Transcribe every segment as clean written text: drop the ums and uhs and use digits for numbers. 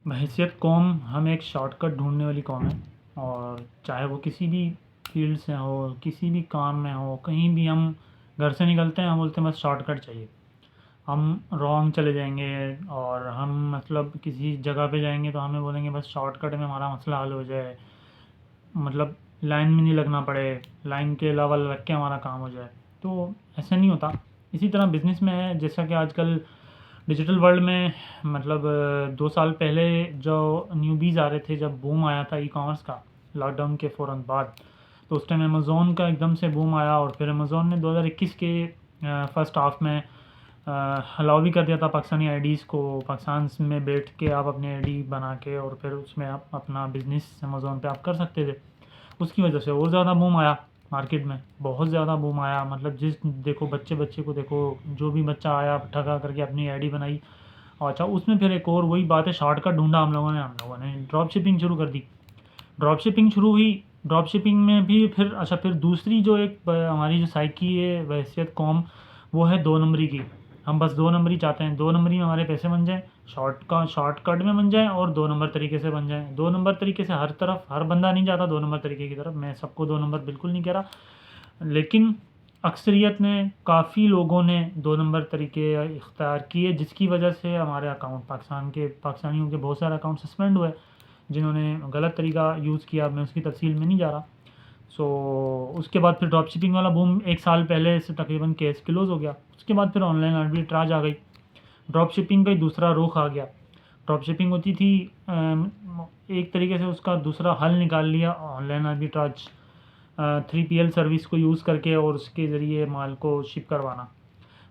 बहैसियत कौम हम एक शॉर्टकट ढूँढने वाली कौम है। और चाहे वो किसी भी फ़ील्ड से हो, किसी भी काम में हो, कहीं भी हम घर से निकलते हैं, हम बोलते हैं बस शॉर्टकट चाहिए। हम रॉन्ग चले जाएँगे और हम मतलब किसी जगह पे जाएँगे तो हमें बोलेंगे बस शॉर्टकट में हमारा मसला हल हो जाए। मतलब लाइन में नहीं लगना पड़े, लाइन के अलावा लग के हमारा काम हो जाए। तो ऐसा नहीं होता। इसी तरह बिज़नेस में है, जैसा कि आजकल डिजिटल वर्ल्ड में मतलब 2 साल पहले जो न्यूबीज़ आ रहे थे, जब बूम आया था ई-कॉमर्स का लॉकडाउन के फ़ौरन बाद, तो उस टाइम अमेज़न का एकदम से बूम आया और फिर अमेज़न ने 2021 के फर्स्ट हाफ में अलाउ भी कर दिया था पाकिस्तानी आईडीज़ को, पाकिस्तान में बैठ के आप अपनी आईडी बना के और फिर उसमें आप अपना बिज़नेस अमेज़न पे आप कर सकते थे। उसकी वजह से और ज़्यादा बूम आया मार्केट में, बहुत ज़्यादा बूम आया। मतलब जिस देखो बच्चे बच्चे को देखो, जो भी बच्चा आया ठगा करके अपनी आईडी बनाई। और अच्छा उसमें फिर एक और वही बात है, शॉर्टकट ढूंढा हम लोगों ने ड्रॉप शिपिंग शुरू कर दी। ड्रॉप शिपिंग शुरू हुई, ड्रॉप शिपिंग में भी फिर अच्छा फिर दूसरी जो एक हमारी जो साइकी है वहसियत कौम, वो है 2 नंबरी की। हम बस 2 नंबरी चाहते हैं, 2 नंबरी में हमारे पैसे बन जाएँ, शॉर्टकट में बन जाएँ और 2 नंबर तरीके से बन जाएँ। 2 नंबर तरीके से हर तरफ हर बंदा नहीं जाता 2 नंबर तरीके की तरफ, मैं सबको 2 नंबर बिल्कुल नहीं कह रहा। लेकिन अक्सरियत ने, काफ़ी लोगों ने 2 नंबर तरीके इख्तियार किए, जिसकी वजह से हमारे अकाउंट पाकिस्तानियों के बहुत सारे अकाउंट सस्पेंड हुए, जिन्होंने गलत तरीका यूज़ किया। मैं उसकी तफसील में नहीं जा रहा। सो उसके बाद फिर ड्रॉप शिपिंग वाला बूम 1 साल पहले से तकरीबन केस क्लोज़ हो गया। उसके बाद फिर ऑनलाइन आर्बिट्राज आ गई, ड्रॉप शिपिंग का ही दूसरा रुख आ गया। ड्रॉप शिपिंग होती थी एक तरीके से उसका दूसरा हल निकाल लिया ऑनलाइन आर्बिट्राज, 3PL सर्विस को यूज़ करके और उसके ज़रिए माल को शिप करवाना।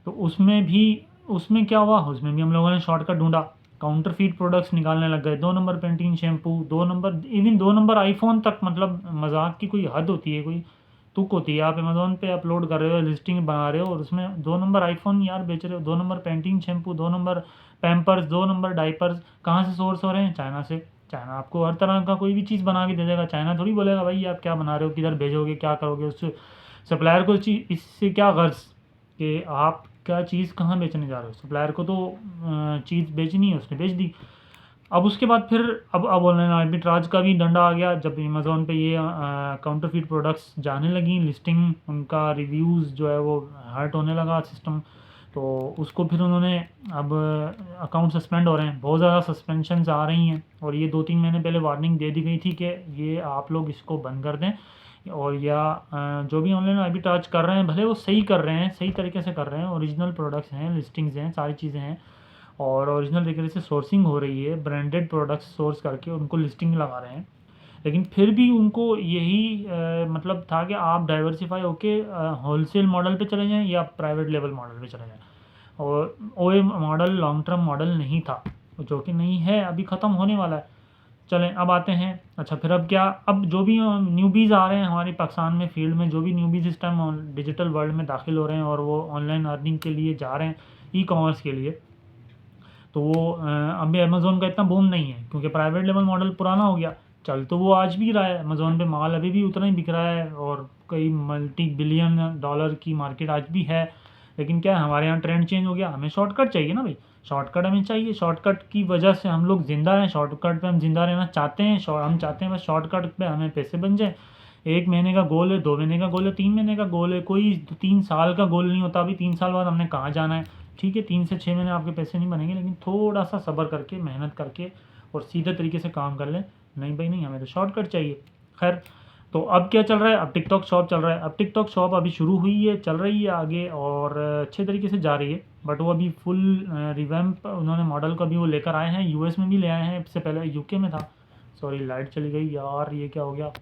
तो उसमें क्या हुआ, उसमें भी हम लोगों ने शॉर्टकट ढूंढा, काउंटरफीट प्रोडक्ट्स निकालने लग गए। 2 number Pantene shampoo, 2 number, even 2 number iPhone तक। मतलब मजाक की कोई हद होती है, कोई तुक होती है। आप अमेज़ोन पे अपलोड कर रहे हो, लिस्टिंग बना रहे हो और उसमें 2 नंबर आईफोन यार बेच रहे हो, 2 number Pantene shampoo, 2 number Pampers, 2 number diapers. कहाँ से सोर्स हो रहे हैं? चाइना से। चाइना आपको हर तरह का कोई भी चीज़ बना के दे देगा। चाइना थोड़ी बोलेगा भाई आप क्या बना रहे हो, किधर भेजोगे, क्या करोगे। उस सप्लायर को इससे क्या गर्ज कि आप क्या चीज़ कहाँ बेचने जा रहे हो। सप्लायर को तो चीज़ बेचनी है, उसने बेच दी। अब उसके बाद फिर अब ऑनलाइन आर्बिट्राज का भी डंडा आ गया, जब अमेज़ोन पे ये काउंटरफीट प्रोडक्ट्स जाने लगी, लिस्टिंग उनका रिव्यूज़ जो है वो हर्ट होने लगा सिस्टम। तो उसको फिर उन्होंने अब अकाउंट सस्पेंड हो रहे हैं, बहुत ज़्यादा सस्पेंशंस आ रही हैं। और ये 2-3 महीने पहले वार्निंग दे दी गई थी कि ये आप लोग इसको बंद कर दें। और या जो भी ऑनलाइन आर्बिट्राज कर रहे हैं, भले वो सही कर रहे हैं, सही तरीके से कर रहे हैं, ओरिजिनल प्रोडक्ट्स हैं, लिस्टिंग्स हैं, सारी चीज़ें हैं और ओरिजिनल तरीके से सोर्सिंग हो रही है, ब्रांडेड प्रोडक्ट्स सोर्स करके उनको लिस्टिंग लगा रहे हैं। लेकिन फिर भी उनको यही मतलब था कि आप डाइवर्सिफाई होके होलसेल मॉडल पे चले जाएं या प्राइवेट लेवल मॉडल पे चले जाएं। और ओए मॉडल लॉन्ग टर्म मॉडल नहीं था, जो कि नहीं है, अभी ख़त्म होने वाला है। चलें अब आते हैं, अच्छा फिर अब क्या, अब जो भी न्यूबीज़ आ रहे हैं हमारे पाकिस्तान में फील्ड में, जो भी न्यूबीज़ इस टाइम डिजिटल वर्ल्ड में दाखिल हो रहे हैं और वो ऑनलाइन अर्निंग के लिए जा रहे हैं, ई कॉमर्स के लिए, तो वो अभी अमेज़ोन का इतना बूम नहीं है क्योंकि प्राइवेट लेवल मॉडल पुराना हो गया। चल तो वो आज भी रहा है, अमेज़ोन पे माल अभी भी उतना ही बिक रहा है और कई मल्टी बिलियन डॉलर की मार्केट आज भी है। लेकिन क्या है, हमारे यहाँ ट्रेंड चेंज हो गया, हमें शॉर्टकट चाहिए ना भाई। शॉर्टकट हमें चाहिए, शॉर्टकट की वजह से हम लोग ज़िंदा हैं, शॉर्टकट पे हम ज़िंदा रहना चाहते हैं। हम चाहते हैं बस शॉर्टकट पे हमें पैसे बन जाए। 1 महीने का गोल है, 2 महीने का गोल है, 3 महीने का गोल है, कोई 3 साल का गोल नहीं होता। अभी 3 साल बाद हमने कहाँ जाना है। ठीक है, 3 से 6 महीने आपके पैसे नहीं बनेंगे, लेकिन थोड़ा सा सब्र करके, मेहनत करके और सीधे तरीके से काम कर लें। नहीं भाई नहीं, हमें तो शॉर्टकट चाहिए। खैर, तो अब क्या चल रहा है, अब टिकटॉक शॉप चल रहा है। अब टिकटॉक शॉप अभी शुरू हुई है, चल रही है आगे और अच्छे तरीके से जा रही है। बट वो अभी फुल रिवैम्प उन्होंने मॉडल का भी वो लेकर आए हैं, यूएस में भी ले आए हैं, इससे पहले यूके में था। सॉरी लाइट चली गई यार, ये क्या हो गया।